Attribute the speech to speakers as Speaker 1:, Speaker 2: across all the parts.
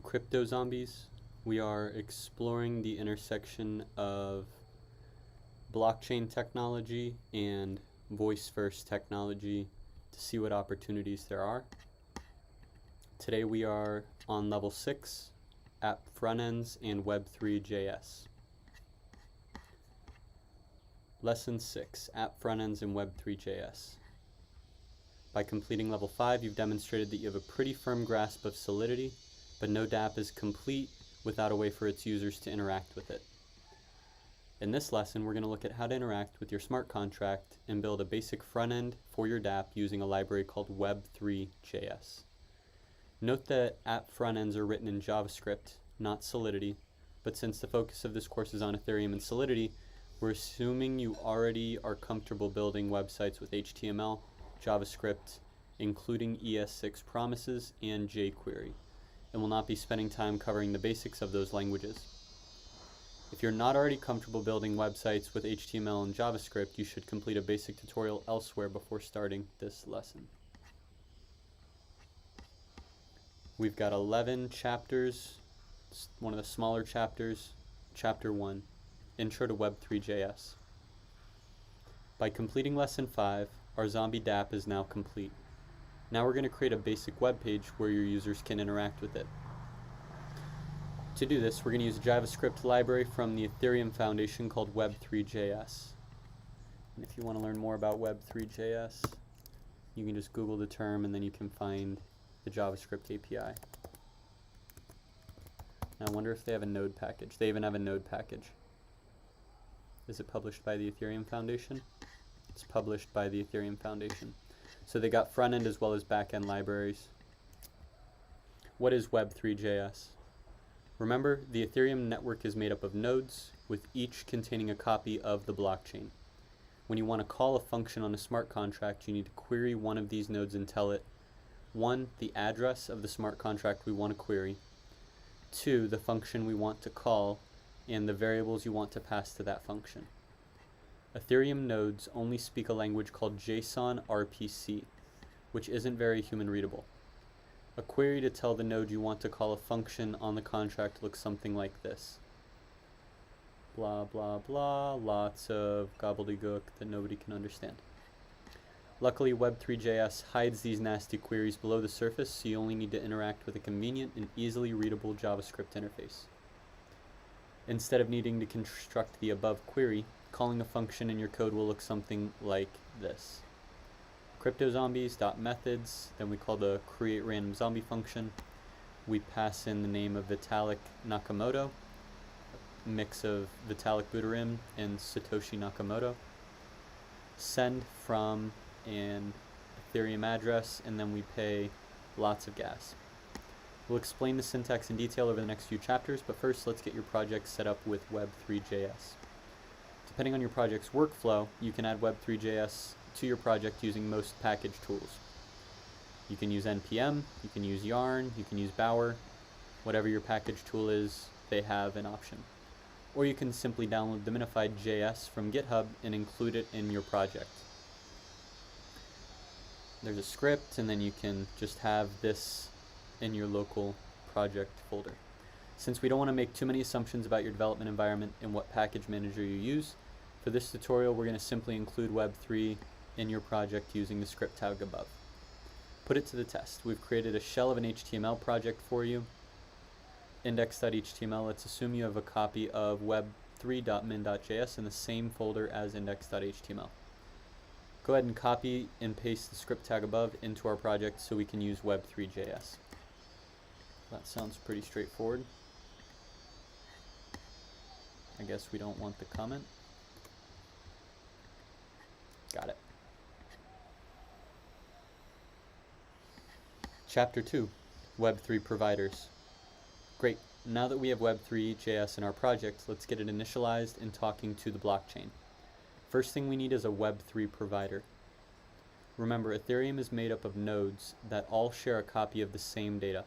Speaker 1: CryptoZombies. We are exploring the intersection of blockchain technology and voice first technology to see what opportunities there are. Today we are on level 6, app front ends and Web3.js. Lesson 6, app front ends and Web3.js. By completing level 5, you've demonstrated that you have a pretty firm grasp of Solidity, but no dApp is complete without a way for its users to interact with it. In this lesson, we're going to look at how to interact with your smart contract and build a basic front end for your dApp using a library called Web3.js. Note that app front ends are written in JavaScript, not Solidity, but since the focus of this course is on Ethereum and Solidity, we're assuming you already are comfortable building websites with HTML, JavaScript, including ES6 promises and jQuery, and will not be spending time covering the basics of those languages. If you're not already comfortable building websites with HTML and JavaScript, you should complete a basic tutorial elsewhere before starting this lesson. We've got 11 chapters, one of the smaller chapters, Chapter 1, Intro to Web3.js. By completing Lesson 5, our zombie dApp is now complete. Now we're going to create a basic web page where your users can interact with it. To do this, we're going to use a JavaScript library from the Ethereum Foundation called Web3.js. And if you want to learn more about Web3.js, you can just Google the term and then you can find the JavaScript API. Now I wonder if they have a node package. They even have a node package. Is it published by the Ethereum Foundation? It's published by the Ethereum Foundation. So they got front end as well as back end libraries. What is Web3.js? Remember, the Ethereum network is made up of nodes, with each containing a copy of the blockchain. When you want to call a function on a smart contract, you need to query one of these nodes and tell it, 1, the address of the smart contract we want to query, 2, the function we want to call, and the variables you want to pass to that function. Ethereum nodes only speak a language called JSON RPC, which isn't very human readable. A query to tell the node you want to call a function on the contract looks something like this. Blah blah blah, lots of gobbledygook that nobody can understand. Luckily, Web3.js hides these nasty queries below the surface, so you only need to interact with a convenient and easily readable JavaScript interface. Instead of needing to construct the above query, calling a function in your code will look something like this. CryptoZombies.methods, then we call the createRandomZombie function. We pass in the name of Vitalik Nakamoto, a mix of Vitalik Buterin and Satoshi Nakamoto. Send from an Ethereum address, and then we pay lots of gas. We'll explain the syntax in detail over the next few chapters, but first let's get your project set up with Web3.js. Depending on your project's workflow, you can add Web3.js to your project using most package tools. You can use NPM, you can use Yarn, you can use Bower. Whatever your package tool is, they have an option. Or you can simply download the minified JS from GitHub and include it in your project. There's a script, and then you can just have this in your local project folder. Since we don't want to make too many assumptions about your development environment and what package manager you use, for this tutorial we're going to simply include Web3 in your project using the script tag above. Put it to the test. We've created a shell of an HTML project for you. Index.html, let's assume you have a copy of web3.min.js in the same folder as index.html. Go ahead and copy and paste the script tag above into our project so we can use Web3.js. That sounds pretty straightforward. I guess we don't want the comment. Got it. Chapter 2, Web3 providers. Great. Now that we have Web3.js in our project, let's get it initialized and talking to the blockchain. First thing we need is a Web3 provider. Remember, Ethereum is made up of nodes that all share a copy of the same data.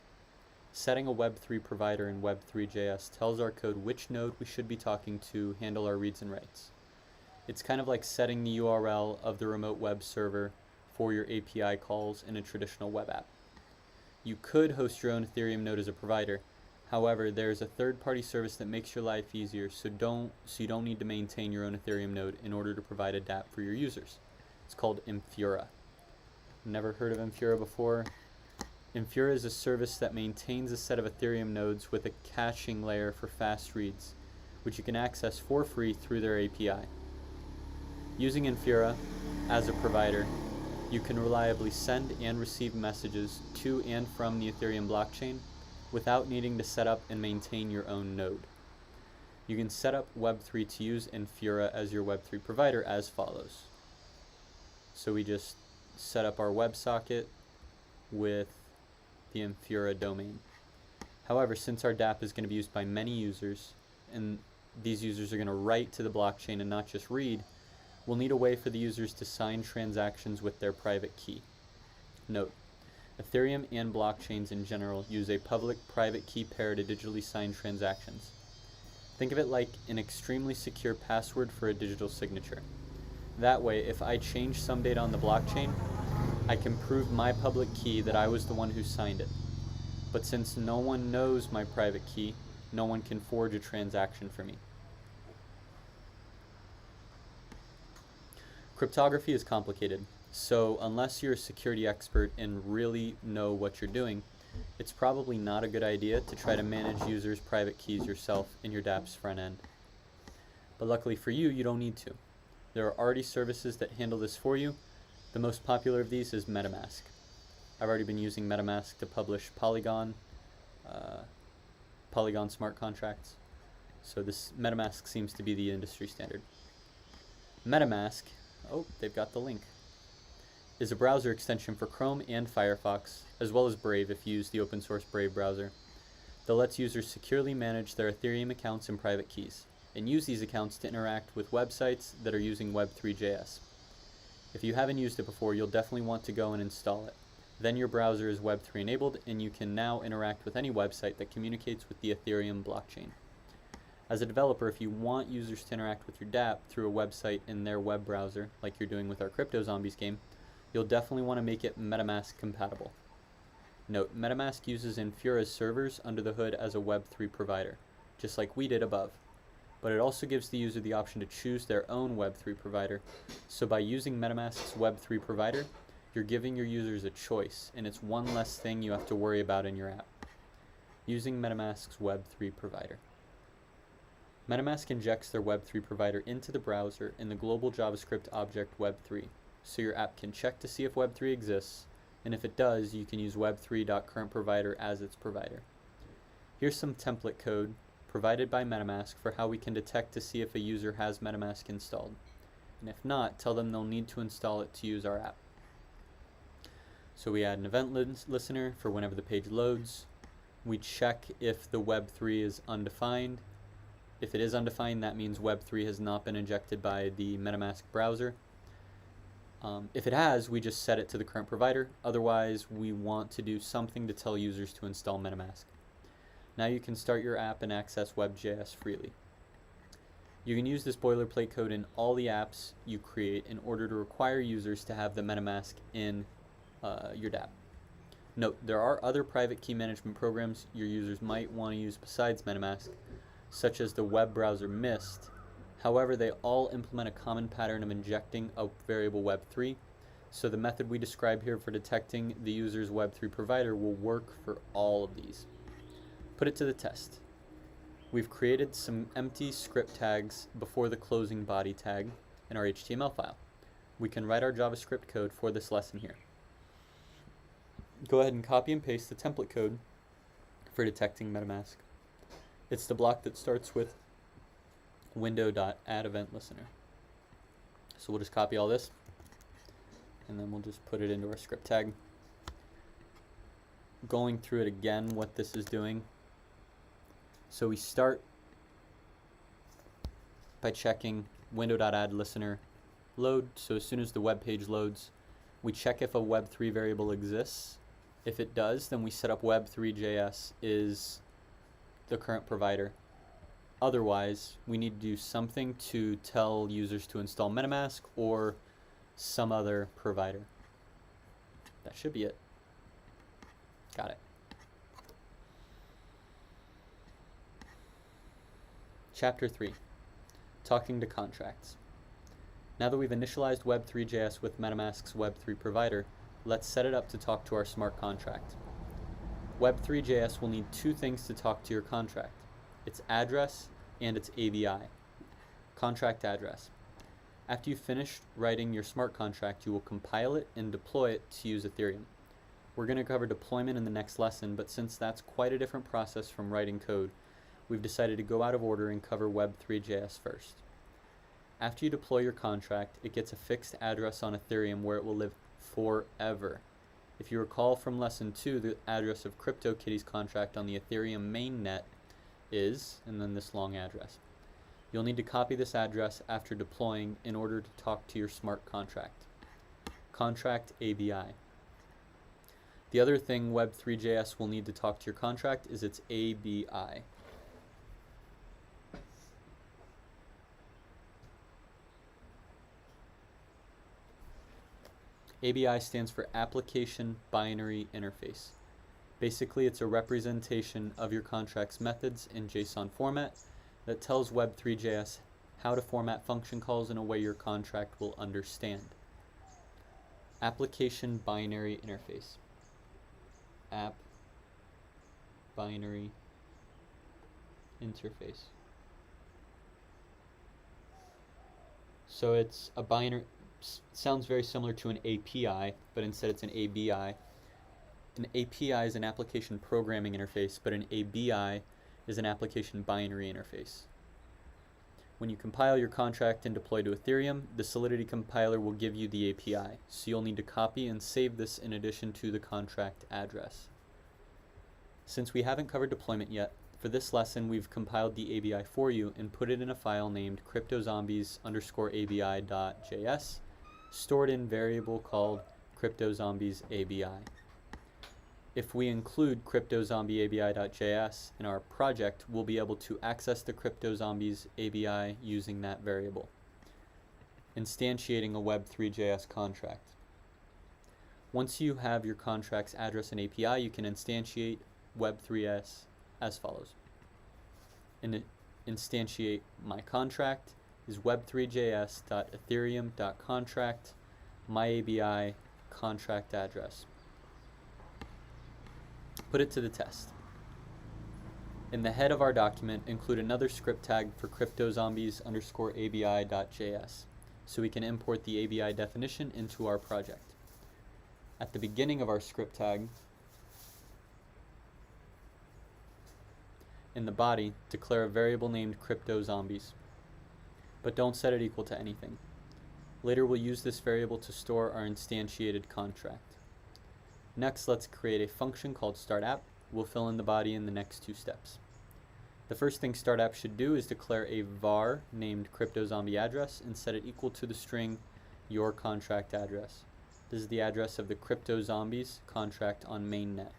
Speaker 1: Setting a Web3 provider in Web3.js tells our code which node we should be talking to handle our reads and writes. It's kind of like setting the URL of the remote web server for your API calls in a traditional web app. You could host your own Ethereum node as a provider, However, there's a third-party service that makes your life easier, so you don't need to maintain your own Ethereum node in order to provide a dApp for your users. It's called Infura. Never heard of Infura before. Infura is a service that maintains a set of Ethereum nodes with a caching layer for fast reads, which you can access for free through their API. Using Infura as a provider, you can reliably send and receive messages to and from the Ethereum blockchain without needing to set up and maintain your own node. You can set up Web3 to use Infura as your Web3 provider as follows. So we just set up our WebSocket with the Infura domain. However, since our dApp is going to be used by many users, and these users are going to write to the blockchain and not just read, we'll need a way for the users to sign transactions with their private key. Note, Ethereum and blockchains in general use a public-private key pair to digitally sign transactions. Think of it like an extremely secure password for a digital signature. That way, if I change some data on the blockchain, I can prove my public key that I was the one who signed it. But since no one knows my private key, no one can forge a transaction for me. Cryptography is complicated, so unless you're a security expert and really know what you're doing, it's probably not a good idea to try to manage users' private keys yourself in your dApp's front end. But luckily for you, you don't need to. There are already services that handle this for you. The most popular of these is Metamask. I've already been using Metamask to publish Polygon smart contracts. So this Metamask seems to be the industry standard. Metamask, oh, they've got the link, is a browser extension for Chrome and Firefox, as well as Brave if you use the open source Brave browser, that lets users securely manage their Ethereum accounts and private keys, and use these accounts to interact with websites that are using Web3.js. If you haven't used it before, you'll definitely want to go and install it. Then your browser is Web3 enabled, and you can now interact with any website that communicates with the Ethereum blockchain. As a developer, if you want users to interact with your dApp through a website in their web browser, like you're doing with our CryptoZombies game, you'll definitely want to make it Metamask compatible. Note, Metamask uses Infura's servers under the hood as a Web3 provider, just like we did above. But it also gives the user the option to choose their own Web3 provider. So by using Metamask's Web3 provider, you're giving your users a choice, and it's one less thing you have to worry about in your app. Using Metamask's Web3 provider. Metamask injects their Web3 provider into the browser in the global JavaScript object Web3, so your app can check to see if Web3 exists, and if it does, you can use web3.currentProvider as its provider. Here's some template code provided by Metamask for how we can detect to see if a user has Metamask installed, and if not, tell them they'll need to install it to use our app. So we add an event listener for whenever the page loads. We check if the Web3 is undefined. If it is undefined, that means Web3 has not been injected by the Metamask browser. If it has, we just set it to the current provider. Otherwise, we want to do something to tell users to install Metamask. Now you can start your app and access Web.js freely. You can use this boilerplate code in all the apps you create in order to require users to have the Metamask in your dApp. Note, there are other private key management programs your users might want to use besides Metamask, such as the web browser Mist. However, they all implement a common pattern of injecting a variable Web3, so the method we describe here for detecting the user's Web3 provider will work for all of these. Put it to the test. We've created some empty script tags before the closing body tag in our HTML file. We can write our JavaScript code for this lesson here. Go ahead and copy and paste the template code for detecting Metamask. It's the block that starts with window.addEventListener. So we'll just copy all this, and then we'll just put it into our script tag. Going through it again, what this is doing. So we start by checking window.addListener load. So as soon as the web page loads, we check if a Web3 variable exists. If it does, then we set up Web3.js is the current provider. Otherwise, we need to do something to tell users to install Metamask or some other provider. That should be it. Got it. Chapter 3, Talking to Contracts. Now that we've initialized Web3.js with Metamask's Web3 provider, let's set it up to talk to our smart contract. Web3.js will need two things to talk to your contract: its address and its ABI. Contract address. After you've finished writing your smart contract, you will compile it and deploy it to use Ethereum. We're going to cover deployment in the next lesson, but since that's quite a different process from writing code, we've decided to go out of order and cover Web3.js first. After you deploy your contract, it gets a fixed address on Ethereum where it will live forever. If you recall from lesson 2, the address of CryptoKitty's contract on the Ethereum mainnet is, and then this long address. You'll need to copy this address after deploying in order to talk to your smart contract. Contract ABI. The other thing Web3.js will need to talk to your contract is its ABI. ABI stands for Application Binary Interface. Basically, it's a representation of your contract's methods in JSON format that tells Web3.js how to format function calls in a way your contract will understand. Application Binary Interface. App Binary Interface. So it's a binary, sounds very similar to an API, but instead it's an ABI. An API is an application programming interface, but an ABI is an application binary interface. When you compile your contract and deploy to Ethereum, the Solidity compiler will give you the API, so you'll need to copy and save this in addition to the contract address. Since we haven't covered deployment yet, for this lesson we've compiled the ABI for you and put it in a file named CryptoZombies_ABI.js, stored in variable called CryptoZombies ABI. If we include CryptoZombie_ABI.js in our project, we'll be able to access the CryptoZombies ABI using that variable, instantiating a Web3.js contract. Once you have your contract's address and API, you can instantiate Web3s as follows. Instantiate my contract is web3js.ethereum.contract myabi contract address. Put it to the test. In the head of our document, include another script tag for CryptoZombies_ABI.js so we can import the ABI definition into our project. At the beginning of our script tag, in the body, declare a variable named CryptoZombies, but don't set it equal to anything. Later we'll use this variable to store our instantiated contract. Next, let's create a function called startApp. We'll fill in the body in the next two steps. The first thing startApp should do is declare a var named CryptoZombieAddress and set it equal to the string your contract address. This is the address of the CryptoZombies contract on mainnet.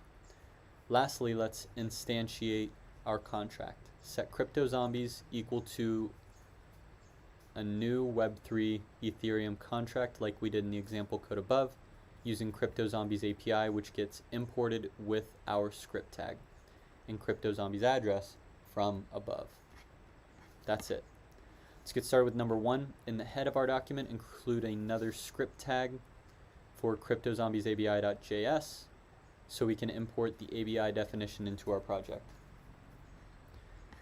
Speaker 1: Lastly, let's instantiate our contract. Set CryptoZombies equal to a new Web3 Ethereum contract like we did in the example code above, using CryptoZombies API, which gets imported with our script tag, and CryptoZombies address from above. That's it. Let's get started with number 1. In the head of our document, include another script tag for CryptoZombies_ABI.js so we can import the ABI definition into our project.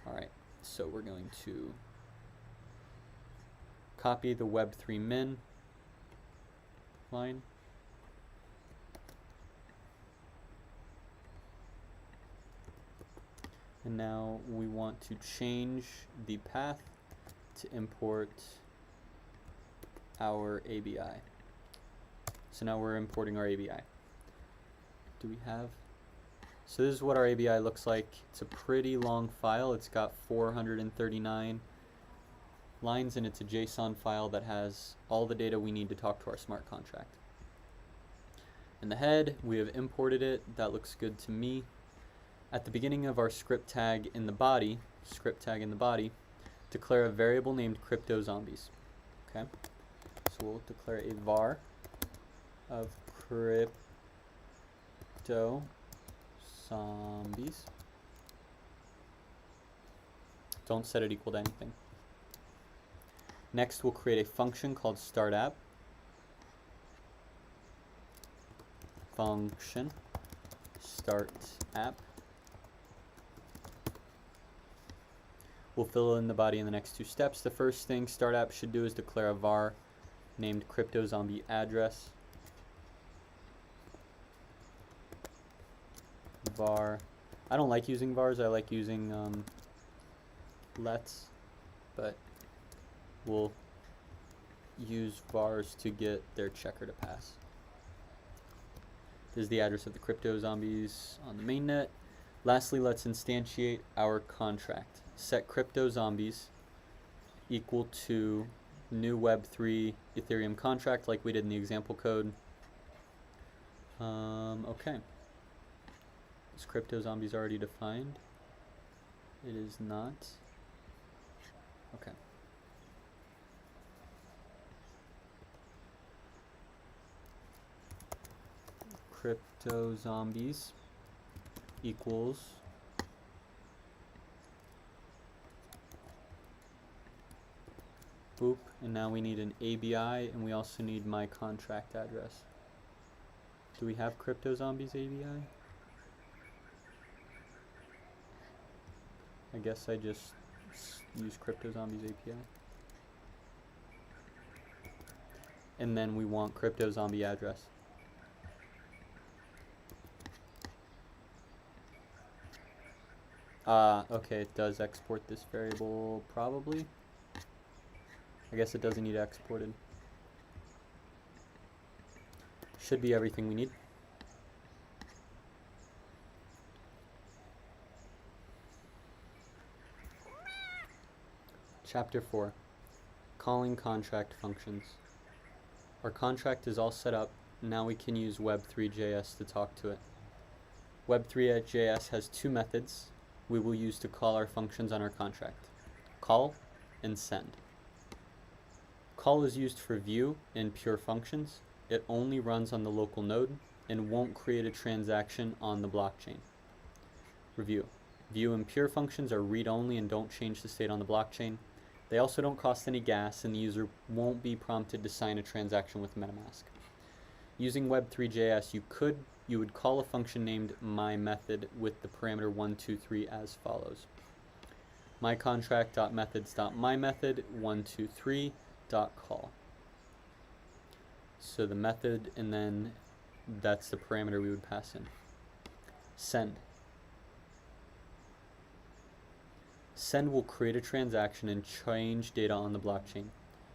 Speaker 1: Alright, so we're going to copy the web3 min line. And now we want to change the path to import our ABI. So now we're importing our ABI. Do we have? So this is what our ABI looks like. It's a pretty long file. It's got 439 lines and it's a JSON file that has all the data we need to talk to our smart contract. In the head, we have imported it. That looks good to me. At the beginning of our script tag in the body, declare a variable named CryptoZombies. Okay, so we'll declare a var of CryptoZombies. Don't set it equal to anything. Next, we'll create a function called startApp. Function startApp. We'll fill in the body in the next 2 steps. The first thing startApp should do is declare a var named CryptoZombie address. Var. I don't like using vars. I like using lets, but we'll use vars to get their checker to pass. This is the address of the CryptoZombies on the mainnet. Lastly, let's instantiate our contract. Set CryptoZombies equal to new Web3 Ethereum contract like we did in the example code. Okay. Is CryptoZombies already defined? It is not. Okay. CryptoZombies equals boop, and now we need an ABI, and we also need my contract address. Do we have CryptoZombies ABI? I guess I just use CryptoZombies API. And then we want CryptoZombie address. Okay, it does export this variable, probably. I guess it doesn't need exported. Should be everything we need. Chapter 4, calling contract functions. Our contract is all set up. Now we can use Web3.js to talk to it. Web3.js has 2 methods we will use to call our functions on our contract: call and send. Call is used for view in pure functions. It only runs on the local node and won't create a transaction on the blockchain. Review. View and pure functions are read-only and don't change the state on the blockchain. They also don't cost any gas, and the user won't be prompted to sign a transaction with Metamask. Using Web3.js, you would call a function named myMethod with the parameter 123 as follows: mycontract.methods.myMethod123.call. So the method, and then that's the parameter we would pass in. Send. Send will create a transaction and change data on the blockchain.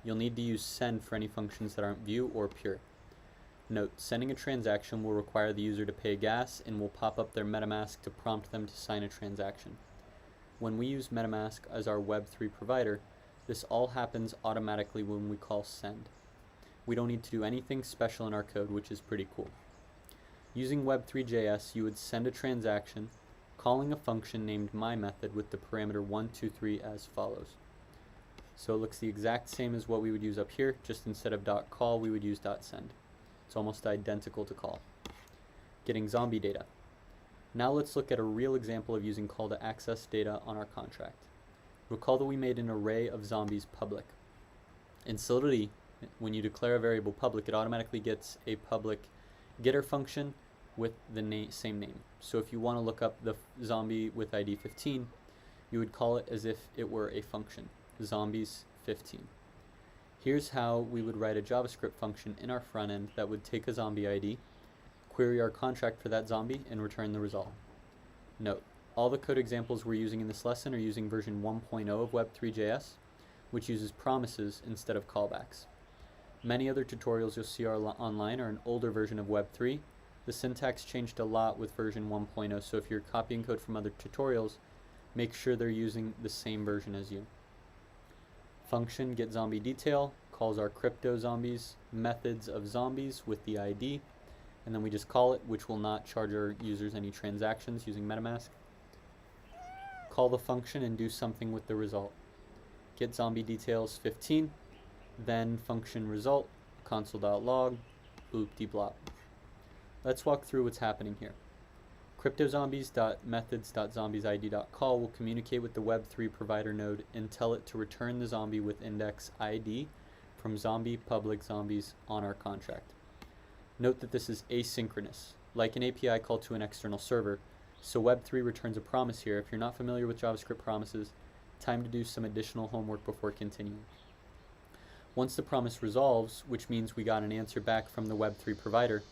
Speaker 1: You'll need to use send for any functions that aren't view or pure. Note, sending a transaction will require the user to pay gas and will pop up their Metamask to prompt them to sign a transaction. When we use Metamask as our Web3 provider, this all happens automatically when we call send. We don't need to do anything special in our code, which is pretty cool. Using Web3.js, you would send a transaction, calling a function named myMethod with the parameter 123 as follows. So it looks the exact same as what we would use up here, just instead of .call we would use .send. It's almost identical to call. Getting zombie data. Now let's look at a real example of using call to access data on our contract. Recall that we made an array of zombies public. In Solidity, when you declare a variable public, it automatically gets a public getter function with the same name. So if you want to look up the zombie with ID 15, you would call it as if it were a function, zombies 15. Here's how we would write a JavaScript function in our front end that would take a zombie ID, query our contract for that zombie, and return the result. Note, all the code examples we're using in this lesson are using version 1.0 of Web3.js, which uses promises instead of callbacks. Many other tutorials you'll see online are an older version of Web3. The syntax changed a lot with version 1.0, so if you're copying code from other tutorials, make sure they're using the same version as you. Function getZombieDetail calls our CryptoZombies methods of zombies with the ID, and then we just call it, which will not charge our users any transactions using Metamask. Call the function and do something with the result. GetZombieDetails 15, then function result, console.log, boop-de-blop. Let's walk through what's happening here. CryptoZombies.methods.zombiesid.call will communicate with the Web3 provider node and tell it to return the zombie with index ID from zombie public zombies on our contract. Note that this is asynchronous, like an API call to an external server, so Web3 returns a promise here. If you're not familiar with JavaScript promises, time to do some additional homework before continuing. Once the promise resolves, which means we got an answer back from the Web3 provider,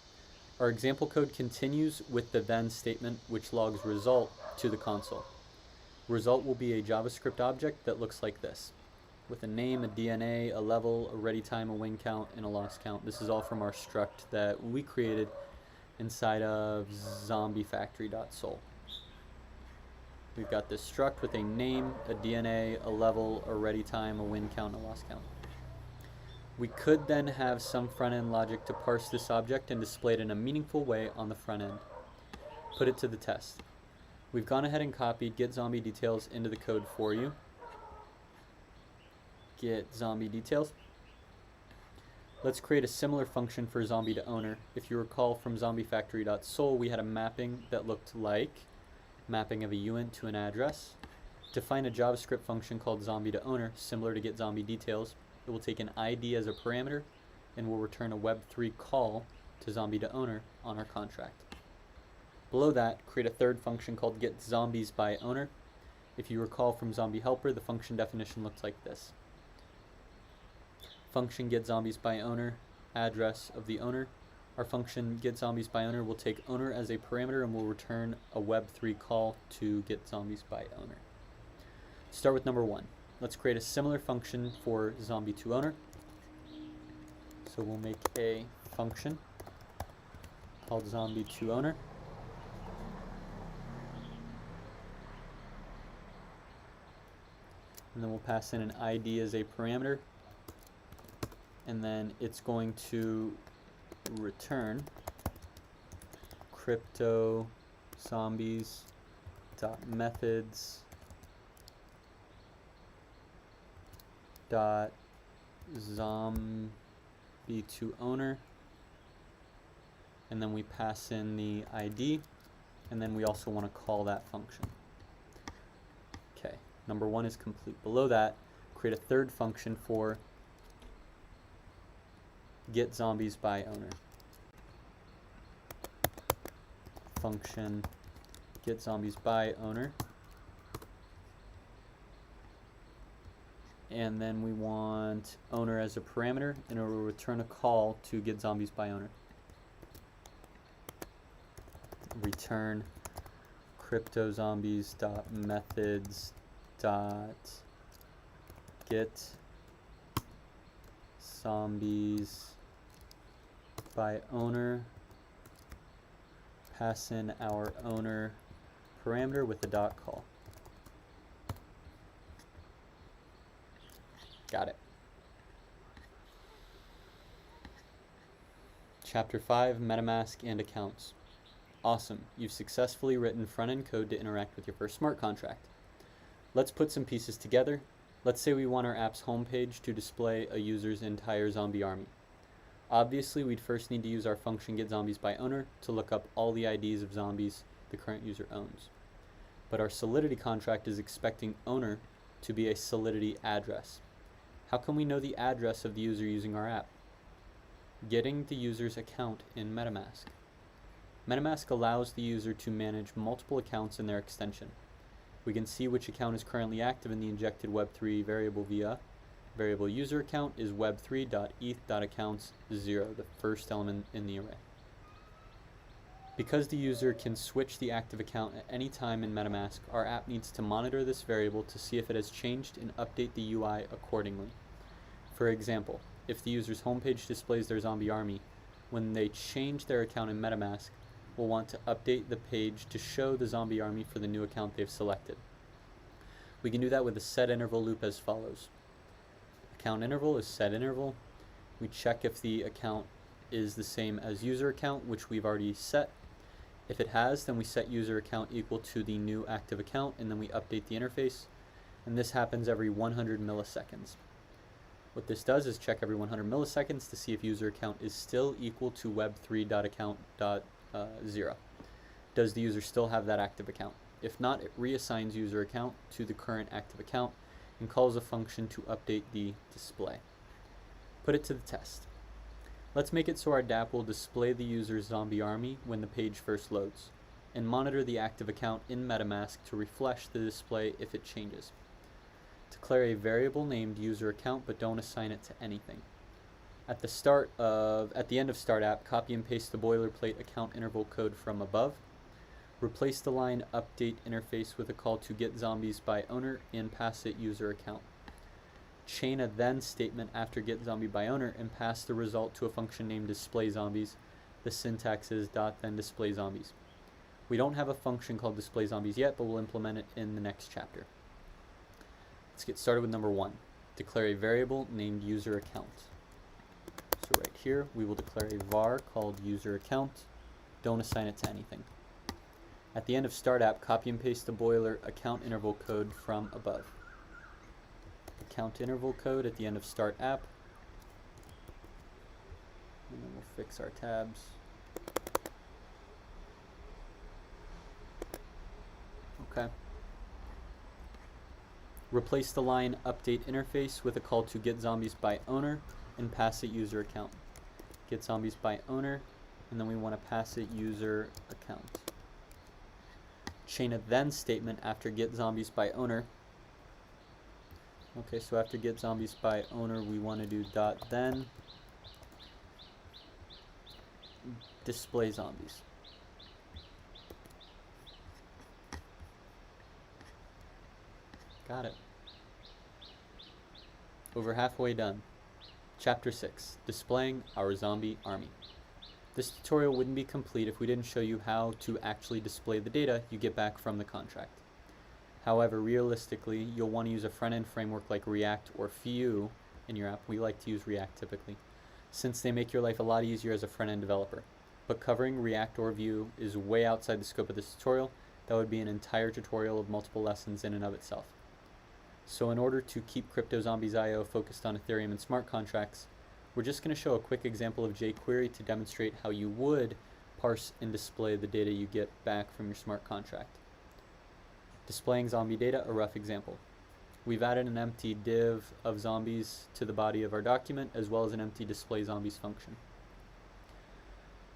Speaker 1: our example code continues with the then statement, which logs result to the console. Result will be a JavaScript object that looks like this, with a name, a DNA, a level, a ready time, a win count, and a loss count. This is all from our struct that we created inside of zombiefactory.sol. We've got this struct with a name, a DNA, a level, a ready time, a win count, and a loss count. We could then have some front-end logic to parse this object and display it in a meaningful way on the front end. Put it to the test. We've gone ahead and copied get zombie details into the code for you. Get zombie details. Let's create a similar function for zombie to owner. If you recall from zombiefactory.sol, we had a mapping that looked like mapping of a uint to an address. Define a JavaScript function called zombie to owner, similar to get zombie details. It will take an ID as a parameter and will return a Web3 call to zombie to owner on our contract. Below that, create a third function called get zombies by owner. If you recall from zombie helper, the function definition looks like this. Function get zombies by owner, address of the owner. Our function get zombies by owner will take owner as a parameter and will return a Web3 call to get zombies by owner. Start with number 1. Let's create a similar function for zombie to owner. So we'll make a function called zombie to owner. And then we'll pass in an ID as a parameter. And then it's going to return CryptoZombies.methods zombie to owner, and then we pass in the ID, and then we also want to call that function. Okay, number 1 is complete. Below that, create a third function for get zombies by owner. Function get zombies by owner. And then we want owner as a parameter, and it will return a call to get zombies by owner. Return CryptoZombies.methods.get zombies by owner. Pass in our owner parameter with a dot call. Got it. Chapter 5, Metamask and accounts. Awesome. You've successfully written front-end code to interact with your first smart contract. Let's put some pieces together. Let's say we want our app's homepage to display a user's entire zombie army. Obviously, we'd first need to use our function getZombiesByOwner to look up all the IDs of zombies the current user owns. But our Solidity contract is expecting owner to be a Solidity address. How can we know the address of the user using our app? Getting the user's account in Metamask. Metamask allows the user to manage multiple accounts in their extension. We can see which account is currently active in the injected Web3 variable via variable user account is web3.eth.accounts0, the first element in the array. Because the user can switch the active account at any time in Metamask, our app needs to monitor this variable to see if it has changed and update the UI accordingly. For example, if the user's homepage displays their zombie army, when they change their account in Metamask, we'll want to update the page to show the zombie army for the new account they've selected. We can do that with a setInterval loop as follows. Account interval is setInterval. We check if the account is the same as user account, which we've already set. If it has, then we set user account equal to the new active account, and then we update the interface. And this happens every 100 milliseconds. What this does is check every 100 milliseconds to see if user account is still equal to web3.account.0. does the user still have that active account? If not, it reassigns user account to the current active account and calls a function to update the display. Put it to the test. Let's make it so our dApp will display the user's zombie army when the page first loads, and monitor the active account in Metamask to refresh the display if it changes. Declare a variable named user account, but don't assign it to anything. At the end of start app, copy and paste the boilerplate account interval code from above. Replace the line update interface with a call to get zombies by owner and pass it user account. Chain a then statement after get zombie by owner and pass the result to a function named display zombies. The syntax is .then display zombies. We don't have a function called display zombies yet, but we'll implement it in the next chapter. Let's get started with number 1. Declare a variable named user account. So right here, we will declare a var called user account. Don't assign it to anything. At the end of start app, copy and paste the boiler account interval code from above. Account interval code at the end of start app. And then we'll fix our tabs. Okay. Replace the line update interface with a call to get zombies by owner and pass it user account. Get zombies by owner, and then we want to pass it user account. Chain a then statement after get zombies by owner. Okay, so after get zombies by owner, we want to do .then display zombies. Got it. Over halfway done. Chapter 6, displaying our zombie army. This tutorial wouldn't be complete if we didn't show you how to actually display the data you get back from the contract. However, realistically, you'll want to use a front-end framework like React or Vue in your app. We like to use React typically, since they make your life a lot easier as a front-end developer. But covering React or Vue is way outside the scope of this tutorial. That would be an entire tutorial of multiple lessons in and of itself. So in order to keep CryptoZombies.io focused on Ethereum and smart contracts, we're just going to show a quick example of jQuery to demonstrate how you would parse and display the data you get back from your smart contract. Displaying zombie data, a rough example. We've added an empty div of zombies to the body of our document, as well as an empty display zombies function.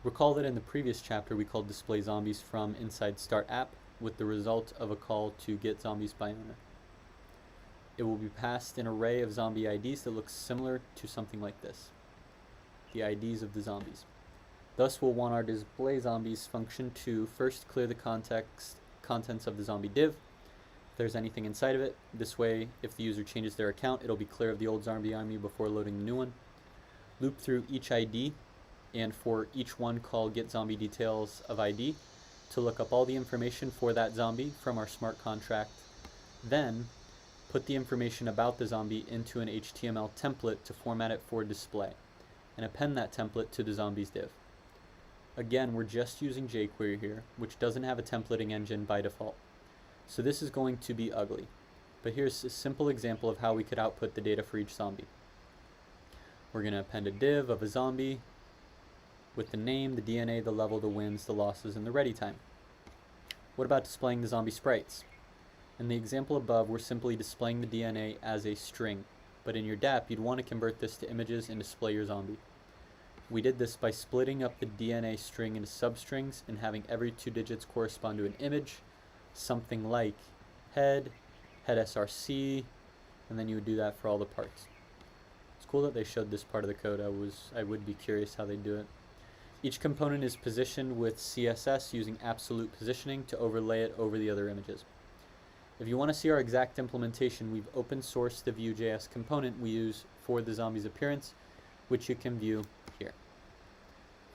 Speaker 1: Recall that in the previous chapter we called display zombies from inside start app with the result of a call to get zombies by owner. It will be passed an array of zombie IDs that looks similar to something like this. The IDs of the zombies. Thus we'll want our display zombies function to first clear the contents of the zombie div, if there's anything inside of it. This way, if the user changes their account, it'll be clear of the old zombie army before loading the new one. Loop through each ID, and for each one call get zombie details of ID to look up all the information for that zombie from our smart contract. Then put the information about the zombie into an HTML template to format it for display, and append that template to the zombies div. Again, we're just using jQuery here, which doesn't have a templating engine by default. So this is going to be ugly. But here's a simple example of how we could output the data for each zombie. We're going to append a div of a zombie with the name, the DNA, the level, the wins, the losses, and the ready time. What about displaying the zombie sprites? In the example above, we're simply displaying the DNA as a string, but in your dApp, you'd want to convert this to images and display your zombie. We did this by splitting up the DNA string into substrings and having every 2 digits correspond to an image, something like head src, and then you would do that for all the parts. It's cool that they showed this part of the code. I would be curious how they do it. Each component is positioned with CSS using absolute positioning to overlay it over the other images. If you want to see our exact implementation, we've open sourced the Vue.js component we use for the zombie's appearance, which you can view here.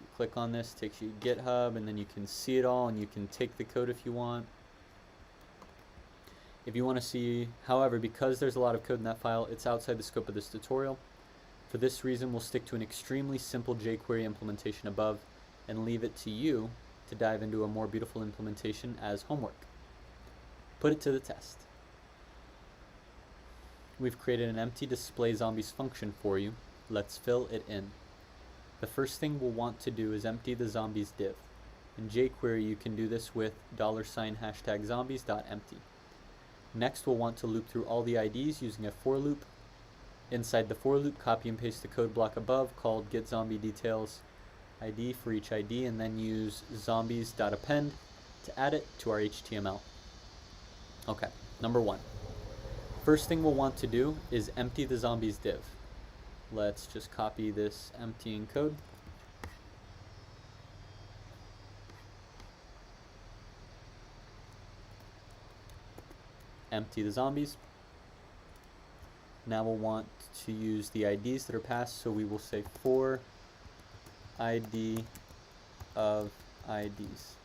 Speaker 1: You click on this, takes you to GitHub, and then you can see it all, and you can take the code if you want. If you want to see, however, because there's a lot of code in that file, it's outside the scope of this tutorial. For this reason, we'll stick to an extremely simple jQuery implementation above and leave it to you to dive into a more beautiful implementation as homework. Put it to the test. We've created an empty display zombies function for you. Let's fill it in. The first thing we'll want to do is empty the zombies div. In jQuery, you can do this with $#zombies.empty. Next, we'll want to loop through all the IDs using a for loop. Inside the for loop, copy and paste the code block above called getZombieDetails ID for each ID, and then use zombies.append to add it to our HTML. Okay, number 1. First thing we'll want to do is empty the zombies div. Let's just copy this emptying code. Empty the zombies. Now we'll want to use the IDs that are passed, so we will say for ID of IDs.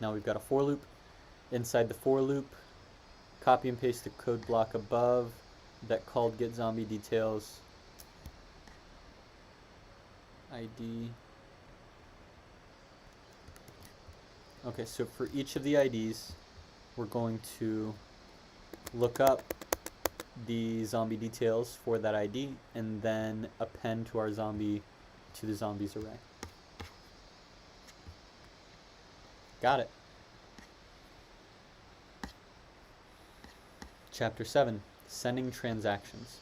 Speaker 1: Now we've got a for loop. Inside the for loop, copy and paste the code block above that called getZombieDetails ID. Okay, so for each of the IDs, we're going to look up the zombie details for that ID and then append to our zombie to the zombies array. Got it. Chapter 7, sending transactions.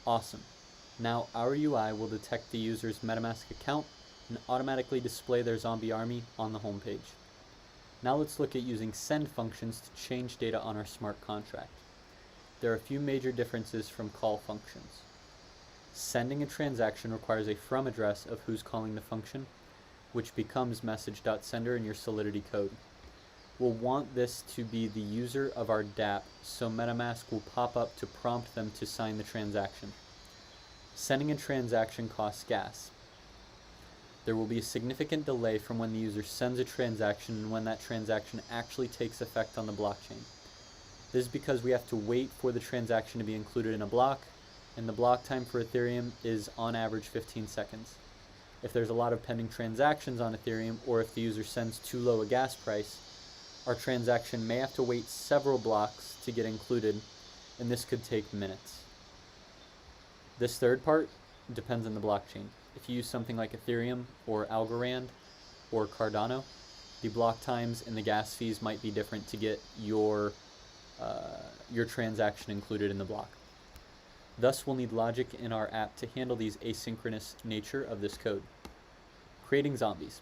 Speaker 1: Awesome. Now our UI will detect the user's Metamask account and automatically display their zombie army on the home page. Now let's look at using send functions to change data on our smart contract. There are a few major differences from call functions. Sending a transaction requires a from address of who's calling the function, which becomes message.sender in your Solidity code. We'll want this to be the user of our dApp, so Metamask will pop up to prompt them to sign the transaction. Sending a transaction costs gas. There will be a significant delay from when the user sends a transaction and when that transaction actually takes effect on the blockchain. This is because we have to wait for the transaction to be included in a block, and the block time for Ethereum is on average 15 seconds. If there's a lot of pending transactions on Ethereum, or if the user sends too low a gas price, our transaction may have to wait several blocks to get included, and this could take minutes. This third part depends on the blockchain. If you use something like Ethereum or Algorand or Cardano, the block times and the gas fees might be different to get your transaction included in the block. Thus, we'll need logic in our app to handle these asynchronous nature of this code. Creating zombies.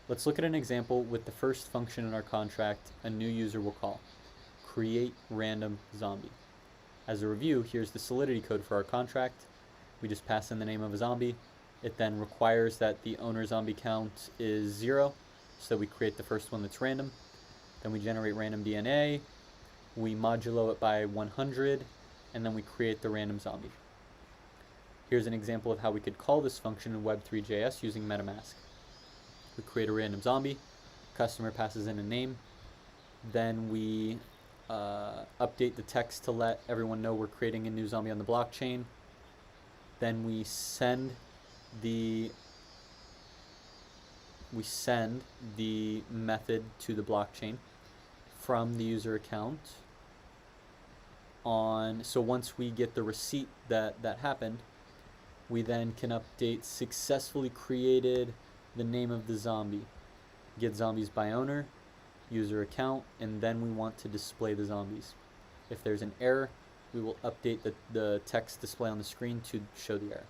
Speaker 1: Let's look at an example with the first function in our contract a new user will call. Create random zombie. As a review, here's the Solidity code for our contract. We just pass in the name of a zombie. It then requires that the owner zombie count is 0, so we create the first one that's random. Then we generate random DNA, we modulo it by 100, and then we create the random zombie. Here's an example of how we could call this function in Web3.js using Metamask. We create a random zombie, customer passes in a name, then we update the text to let everyone know we're creating a new zombie on the blockchain. Then we send the method to the blockchain from the user account so once we get the receipt that happened, we then can update successfully created the name of the zombie, get zombies by owner, user account, and then we want to display the zombies. If there's an error, we will update the text display on the screen to show the error.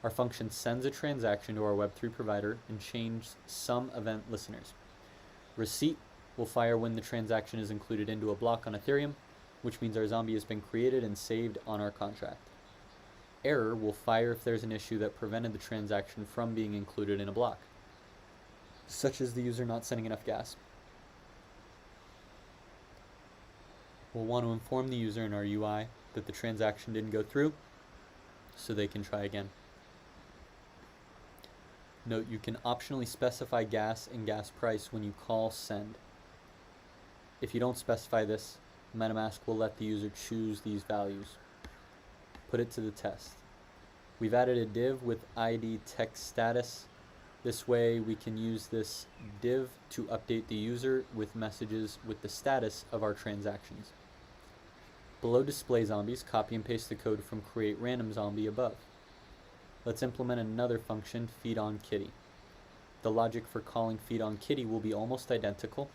Speaker 1: Our function sends a transaction to our Web3 provider and changes some event listeners. Receipt will fire when the transaction is included into a block on Ethereum, which means our zombie has been created and saved on our contract. Error will fire if there's an issue that prevented the transaction from being included in a block, such as the user not sending enough gas. We'll want to inform the user in our UI that the transaction didn't go through, so they can try again. Note, you can optionally specify gas and gas price when you call send. If you don't specify this, Metamask will let the user choose these values. Put it to the test. We've added a div with ID text status. This way we can use this div to update the user with messages with the status of our transactions. Below display zombies, copy and paste the code from create random zombie above. Let's implement another function, feed on kitty. The logic for calling feed on kitty will be almost identical.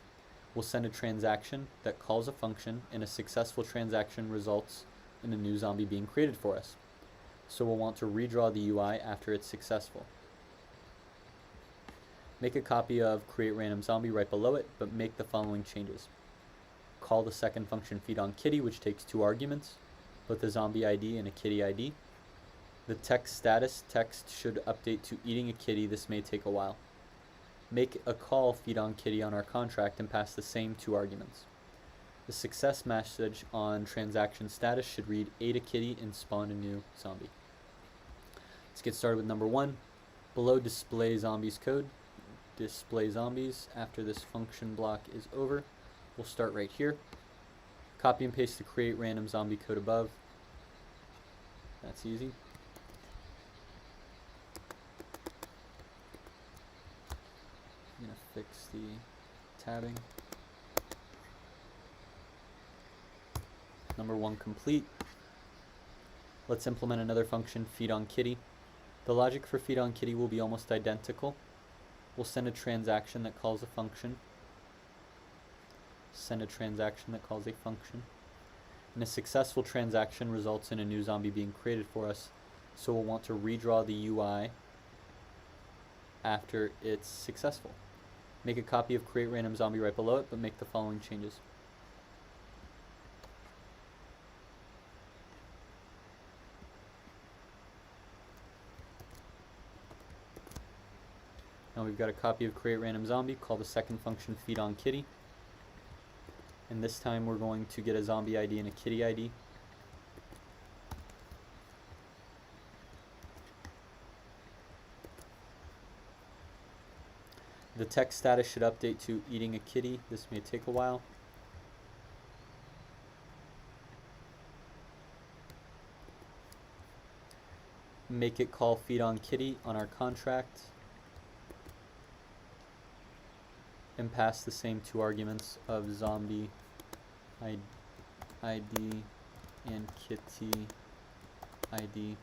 Speaker 1: We'll send a transaction that calls a function, and a successful transaction results in a new zombie being created for us. So we'll want to redraw the UI after it's successful. Make a copy of create random zombie right below it, but make the following changes. Call the second function feed on kitty, which takes 2 arguments, both a zombie ID and a kitty ID. The text status text should update to eating a kitty. This may take a while. Make a call feed on kitty on our contract and pass the same 2 arguments. The success message on transaction status should read ate a kitty and spawn a new zombie. Let's get started with number 1. Below display zombies code, display zombies. After this function block is over, we'll start right here. Copy and paste the create random zombie code above. That's easy. I'm going to fix the tabbing. Number 1 complete. Let's implement another function, feed on kitty. The logic for feed on kitty will be almost identical. We'll send a transaction that calls a function. Send a transaction that calls a function. And a successful transaction results in a new zombie being created for us. So we'll want to redraw the UI after it's successful. Make a copy of create random zombie right below it, but make the following changes. Now we've got a copy of create random zombie, call the second function feed on kitty. And this time we're going to get a zombie ID and a kitty ID. The text status should update to eating a kitty. This may take a while. Make it call feed on kitty on our contract. And pass the same 2 arguments of zombie ID and kitty ID.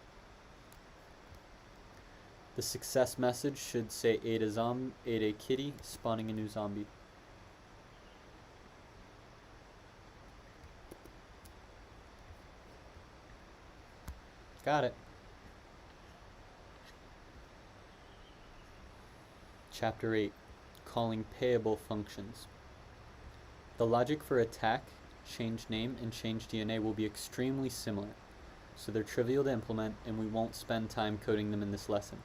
Speaker 1: The success message should say ate a kitty, spawning a new zombie. Got it. Chapter 8. Calling payable functions. The logic for attack, change name, and change DNA will be extremely similar, so they're trivial to implement and we won't spend time coding them in this lesson.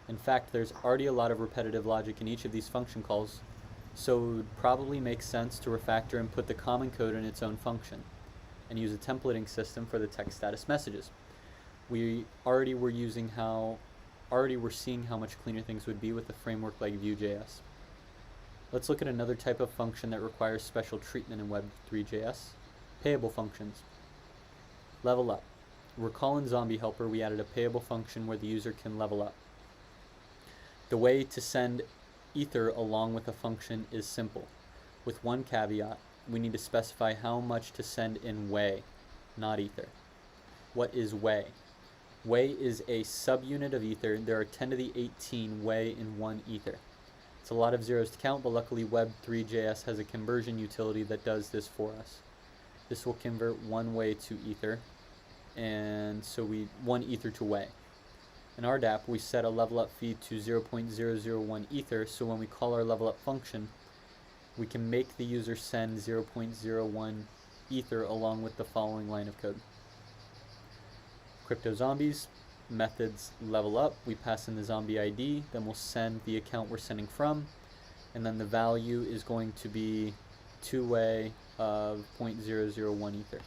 Speaker 1: In fact, there's already a lot of repetitive logic in each of these function calls, so it would probably make sense to refactor and put the common code in its own function, and use a templating system for the text status messages. We already were seeing how much cleaner things would be with a framework like Vue.js. Let's look at another type of function that requires special treatment in Web3.js, payable functions. Level up. Recall in Zombie Helper we added a payable function where the user can level up. The way to send ether along with a function is simple. With one caveat, we need to specify how much to send in Wei, not ether. What is Wei? Wei is a subunit of ether. There are 10 to the 18 Wei in 1 ether. It's a lot of zeros to count, but luckily Web3.js has a conversion utility that does this for us. This will convert 1 Wei to ether, and so 1 ether to Wei. In our DApp, we set a level up feed to 0.001 ether, so when we call our level up function, we can make the user send 0.01 ether along with the following line of code. CryptoZombies, methods level up, we pass in the zombie ID, then we'll send the account we're sending from, and then the value is going to be 2 Wei of 0.001 ether.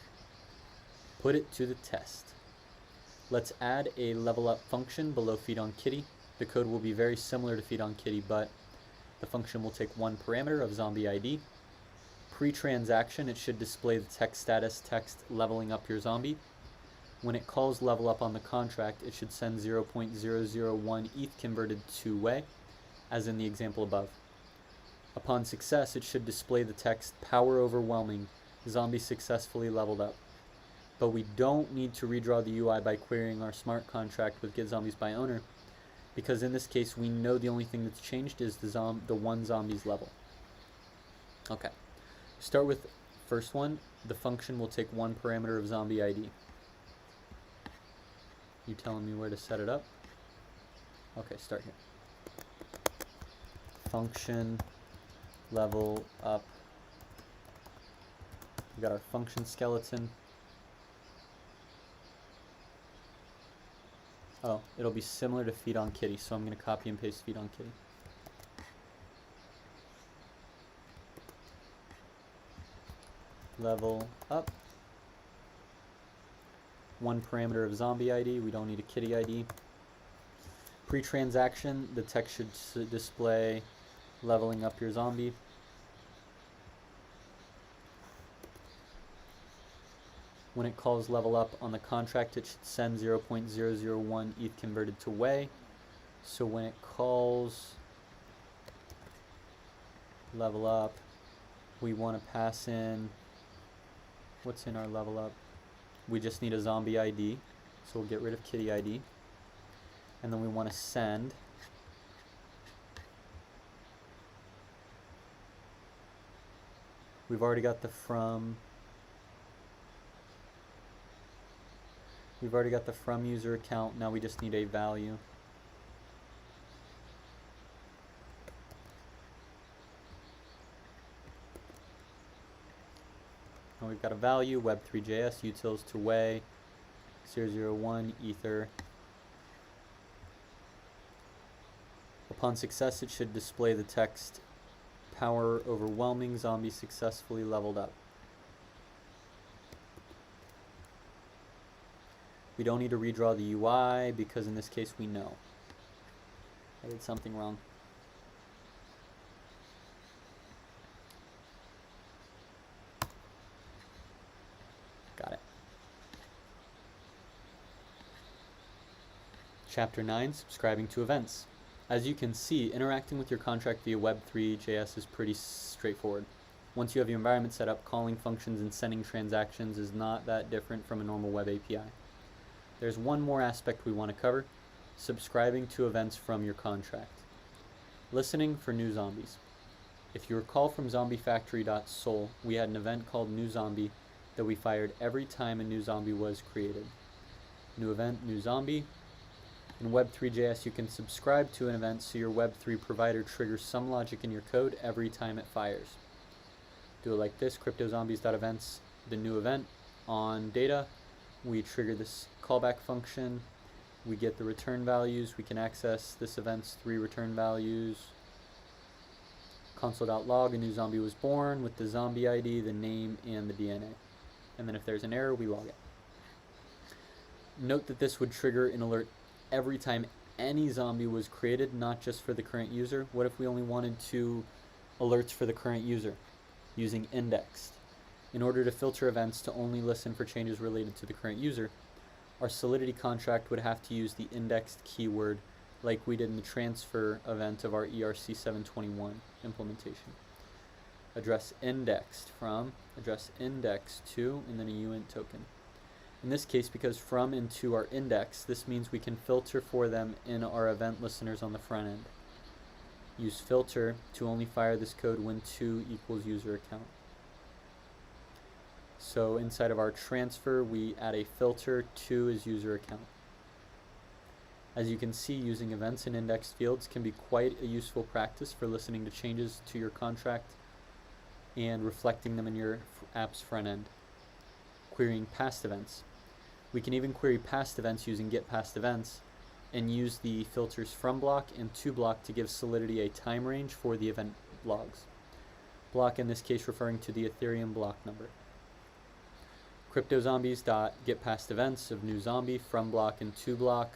Speaker 1: Put it to the test. Let's add a level up function below feed on kitty. The code will be very similar to feed on kitty, but the function will take 1 parameter of zombie ID. Pre-transaction, it should display the text status text leveling up your zombie. When it calls level up on the contract, it should send 0.001 ETH converted to Wei, as in the example above. Upon success, it should display the text power overwhelming, zombie successfully leveled up. But we don't need to redraw the UI by querying our smart contract with getZombies by owner, because in this case we know the only thing that's changed is the one zombie's level. Okay, start with first one. The function will take one parameter of zombie ID. You telling me where to set it up? Okay, start here. Function level up. We got our function skeleton. Oh, it'll be similar to feed on kitty, so I'm going to copy and paste feed on kitty. Level up. One parameter of zombie ID. We don't need a kitty ID. Pre-transaction, the text should display leveling up your zombie. When it calls level up on the contract, it should send 0.001 ETH converted to Way. So when it calls level up, we want to pass in, what's in our level up? We just need a zombie ID, so we'll get rid of kitty ID. And then we want to send we've already got the from user account. Now we just need a value. Now we've got a value, web3.js, utils to Way, 001, ether. Upon success, it should display the text, power overwhelming, zombie successfully leveled up. We don't need to redraw the UI because in this case we know. I did something wrong. Got it. Chapter 9, subscribing to events. As you can see, interacting with your contract via web3.js is pretty straightforward. Once you have your environment set up, calling functions and sending transactions is not that different from a normal web API. There's one more aspect we want to cover, subscribing to events from your contract. Listening for new zombies. If you recall from zombiefactory.sol, we had an event called new zombie that we fired every time a new zombie was created. New event, new zombie. In web3.js, you can subscribe to an event so your web3 provider triggers some logic in your code every time it fires. Do it like this, CryptoZombies.events, the new event on data. We trigger this callback function. We get the return values. We can access this event's 3 return values. Console.log, a new zombie was born with the zombie ID, the name, and the DNA. And then if there's an error, we log it. Note that this would trigger an alert every time any zombie was created, not just for the current user. What if we only wanted 2 alerts for the current user? Using indexed. In order to filter events to only listen for changes related to the current user, our Solidity contract would have to use the indexed keyword like we did in the transfer event of our ERC721 implementation. Address indexed from, address index to, and then a uint token. In this case, because from and to are indexed, this means we can filter for them in our event listeners on the front end. Use filter to only fire this code when to equals user account. So inside of our transfer, we add a filter, to is user account. As you can see, using events and indexed fields can be quite a useful practice for listening to changes to your contract and reflecting them in your app's front end. Querying past events. We can even query past events using getPastEvents and use the filters from block and to block to give Solidity a time range for the event logs. Block in this case referring to the Ethereum block number. CryptoZombies.getPastEvents of new zombie from block and to block.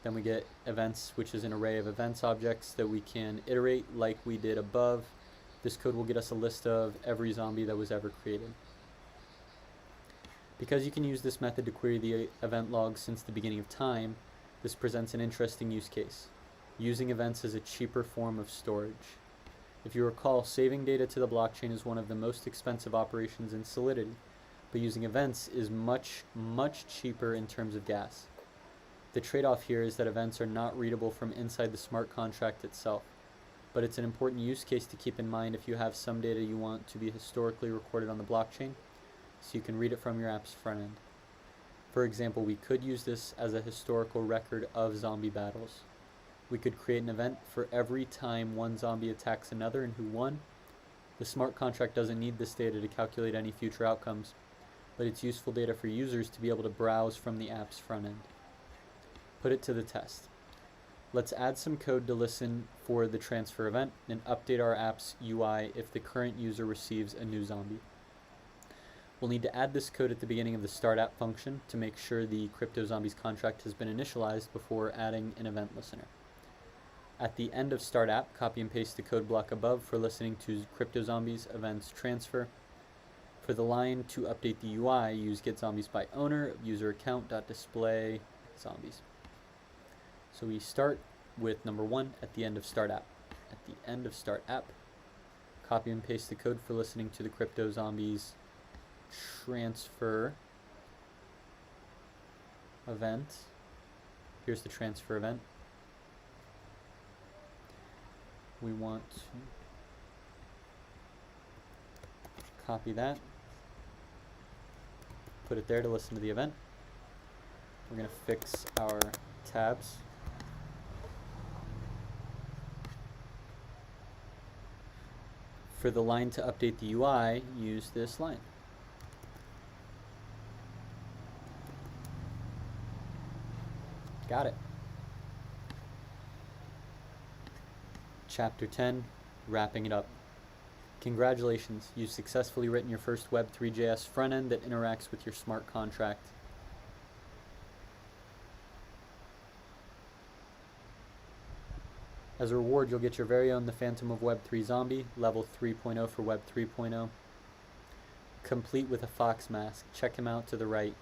Speaker 1: Then we get events, which is an array of events objects that we can iterate like we did above. This code will get us a list of every zombie that was ever created. Because you can use this method to query the event logs since the beginning of time, this presents an interesting use case. Using events as a cheaper form of storage. If you recall, saving data to the blockchain is one of the most expensive operations in Solidity, but using events is much, much cheaper in terms of gas. The trade-off here is that events are not readable from inside the smart contract itself, but it's an important use case to keep in mind if you have some data you want to be historically recorded on the blockchain, so you can read it from your app's front end. For example, we could use this as a historical record of zombie battles. We could create an event for every time one zombie attacks another and who won. The smart contract doesn't need this data to calculate any future outcomes, but it's useful data for users to be able to browse from the app's front end. Put it to the test. Let's add some code to listen for the transfer event and update our app's UI if the current user receives a new zombie. We'll need to add this code at the beginning of the start app function to make sure the CryptoZombies contract has been initialized before adding an event listener. At the end of start app, copy and paste the code block above for listening to CryptoZombies events transfer. For the line to update the UI, use getZombies by owner of user account.display zombies. So we start with number 1 at the end of start app. At the end of start app, copy and paste the code for listening to the CryptoZombies transfer event. Here's the transfer event. We want to copy that, put it there to listen to the event. We're going to fix our tabs. For the line to update the UI, use this line. Got it. Chapter 10, wrapping it up. Congratulations, you've successfully written your first Web3.js front end that interacts with your smart contract. As a reward, you'll get your very own The Phantom of Web3 Zombie, level 3.0 for Web 3.0, complete with a fox mask. Check him out to the right.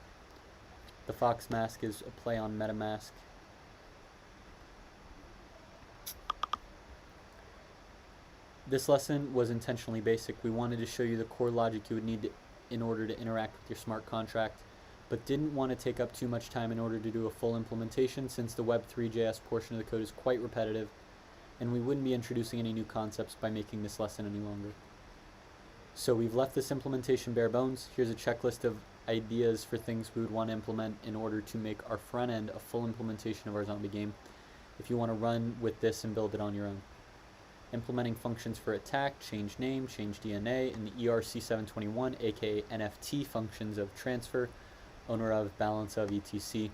Speaker 1: The fox mask is a play on Metamask. This lesson was intentionally basic. We wanted to show you the core logic you would need in order to interact with your smart contract, but didn't want to take up too much time in order to do a full implementation, since the Web3.js portion of the code is quite repetitive, and we wouldn't be introducing any new concepts by making this lesson any longer. So we've left this implementation bare bones. Here's a checklist of ideas for things we would want to implement in order to make our front end a full implementation of our zombie game, if you want to run with this and build it on your own. Implementing functions for attack, change name, change DNA, and the ERC721, aka NFT functions of transfer, owner of, balance of, etc.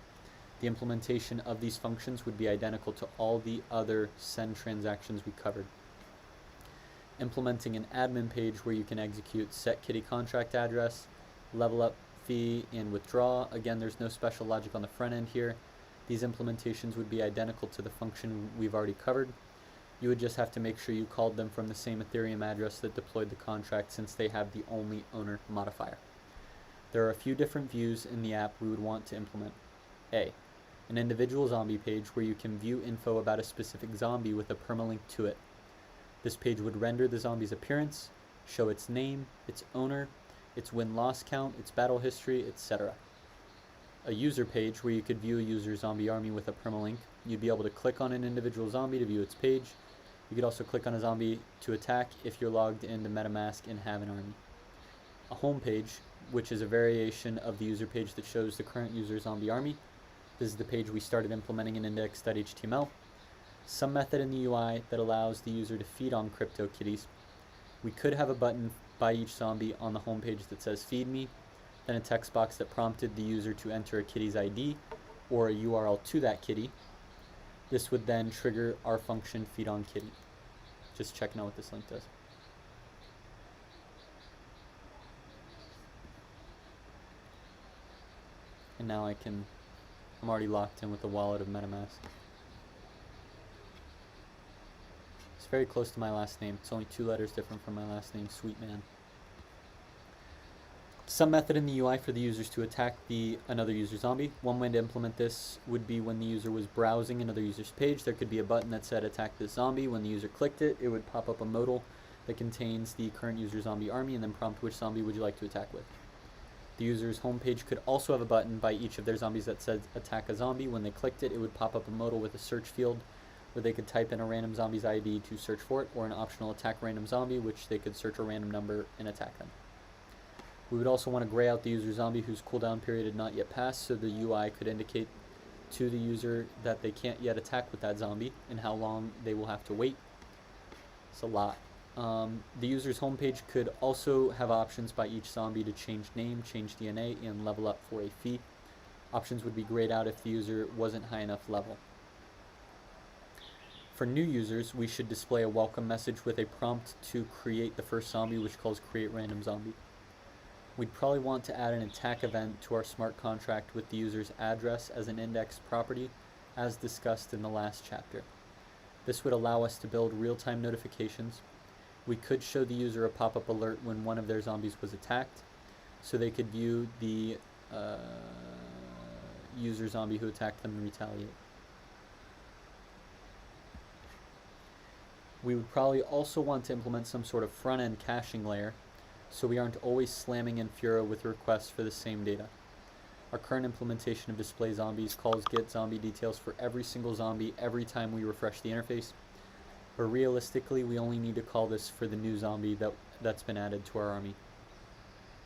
Speaker 1: The implementation of these functions would be identical to all the other send transactions we covered. Implementing an admin page where you can execute set kitty contract address, level up fee, and withdraw. Again, there's no special logic on the front end here. These implementations would be identical to the function we've already covered. You would just have to make sure you called them from the same Ethereum address that deployed the contract, since they have the only owner modifier. There are a few different views in the app we would want to implement. A, an individual zombie page where you can view info about a specific zombie with a permalink to it. This page would render the zombie's appearance, show its name, its owner, its win-loss count, its battle history, etc. A user page where you could view a user's zombie army with a permalink. You'd be able to click on an individual zombie to view its page. You could also click on a zombie to attack if you're logged into Metamask and have an army. A home page, which is a variation of the user page that shows the current user zombie army. This is the page we started implementing in index.html. Some method in the UI that allows the user to feed on CryptoKitties. We could have a button by each zombie on the home page that says feed me, then a text box that prompted the user to enter a kitty's ID or a URL to that kitty. This would then trigger our function feed on kitty. Just checking out what this link does. And now I'm already locked in with the wallet of Metamask. It's very close to my last name. It's only 2 letters different from my last name, Sweet Man. Some method in the UI for the users to attack another user zombie. One way to implement this would be when the user was browsing another user's page. There could be a button that said attack this zombie. When the user clicked it, it would pop up a modal that contains the current user zombie army and then prompt which zombie would you like to attack with. The user's homepage could also have a button by each of their zombies that said attack a zombie. When they clicked it, it would pop up a modal with a search field where they could type in a random zombie's ID to search for it, or an optional attack random zombie, which they could search a random number and attack them. We would also want to gray out the user zombie whose cooldown period had not yet passed, so the UI could indicate to the user that they can't yet attack with that zombie and how long they will have to wait. It's a lot. The user's homepage could also have options by each zombie to change name, change DNA, and level up for a fee. Options would be grayed out if the user wasn't high enough level. For new users, we should display a welcome message with a prompt to create the first zombie, which calls create random zombie. We'd probably want to add an attack event to our smart contract with the user's address as an index property, as discussed in the last chapter. This would allow us to build real-time notifications. We could show the user a pop-up alert when one of their zombies was attacked, so they could view the user zombie who attacked them and retaliate. We would probably also want to implement some sort of front-end caching layer, so we aren't always slamming in Fura with requests for the same data. Our current implementation of display zombies calls get zombie details for every single zombie every time we refresh the interface, but realistically we only need to call this for the new zombie that's been added to our army.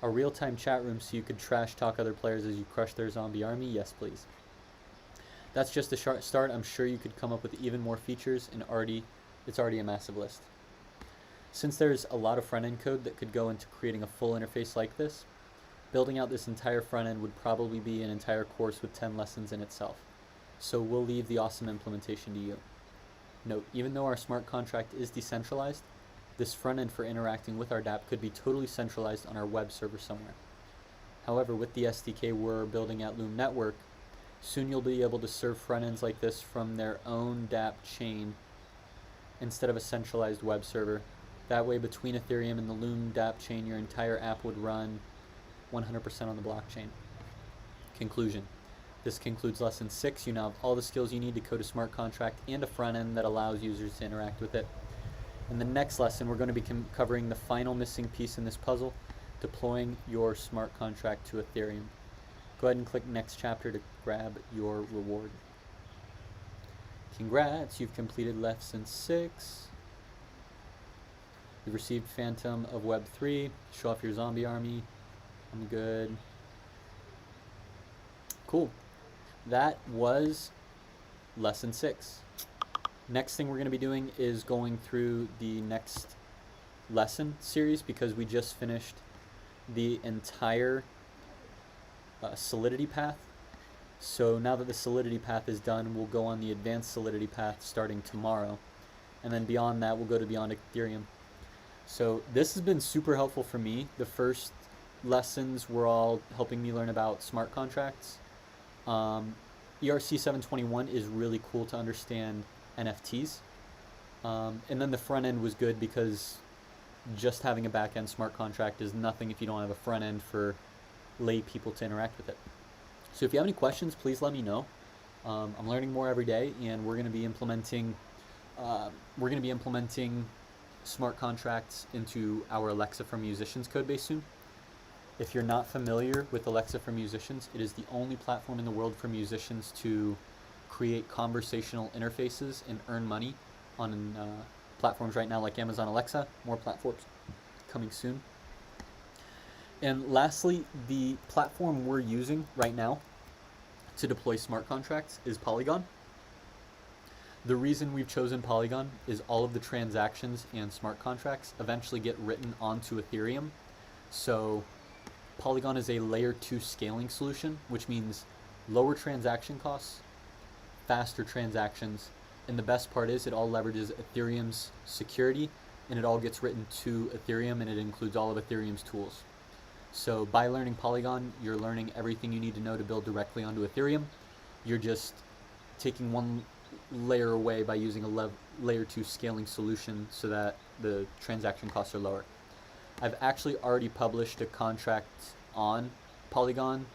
Speaker 1: A real-time chat room so you could trash talk other players as you crush their zombie army, yes please. That's just a start. I'm sure you could come up with even more features, and it's already a massive list. Since there's a lot of front-end code that could go into creating a full interface like this, building out this entire front-end would probably be an entire course with 10 lessons in itself. So we'll leave the awesome implementation to you. Note, even though our smart contract is decentralized, this front-end for interacting with our dApp could be totally centralized on our web server somewhere. However, with the SDK we're building at Loom Network, soon you'll be able to serve front-ends like this from their own dApp chain instead of a centralized web server. That way, between Ethereum and the Loom dApp chain, your entire app would run 100% on the blockchain. Conclusion. This concludes lesson 6. You now have all the skills you need to code a smart contract and a front end that allows users to interact with it. In the next lesson, we're going to be covering the final missing piece in this puzzle, deploying your smart contract to Ethereum. Go ahead and click next chapter to grab your reward. Congrats, you've completed lesson 6. You've received Phantom of Web3. Show off your zombie army. I'm good. Cool. That was lesson 6. Next thing we're going to be doing is going through the next lesson series, because we just finished the entire Solidity path. So now that the Solidity path is done, we'll go on the advanced Solidity path starting tomorrow. And then beyond that, we'll go to Beyond Ethereum. So this has been super helpful for me. The first lessons were all helping me learn about smart contracts. ERC 721 is really cool to understand NFTs. And then the front end was good because just having a back end smart contract is nothing if you don't have a front end for lay people to interact with it. So if you have any questions, please let me know. I'm learning more every day, and we're going to be implementing smart contracts into our Alexa for Musicians codebase soon. If you're not familiar with Alexa for Musicians, it is the only platform in the world for musicians to create conversational interfaces and earn money on platforms right now like Amazon Alexa. More platforms coming soon. And lastly, the platform we're using right now to deploy smart contracts is Polygon. The reason we've chosen Polygon is all of the transactions and smart contracts eventually get written onto Ethereum. So Polygon is a layer 2 scaling solution, which means lower transaction costs, faster transactions, and the best part is it all leverages Ethereum's security, and it all gets written to Ethereum, and it includes all of Ethereum's tools. So by learning Polygon, you're learning everything you need to know to build directly onto Ethereum. You're just taking one layer away by using a layer 2 scaling solution so that the transaction costs are lower. I've actually already published a contract on Polygon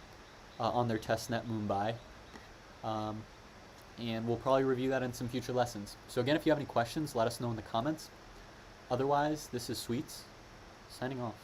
Speaker 1: on their testnet Mumbai, and we'll probably review that in some future lessons. So again, if you have any questions, let us know in the comments. Otherwise, this is Sweets, signing off.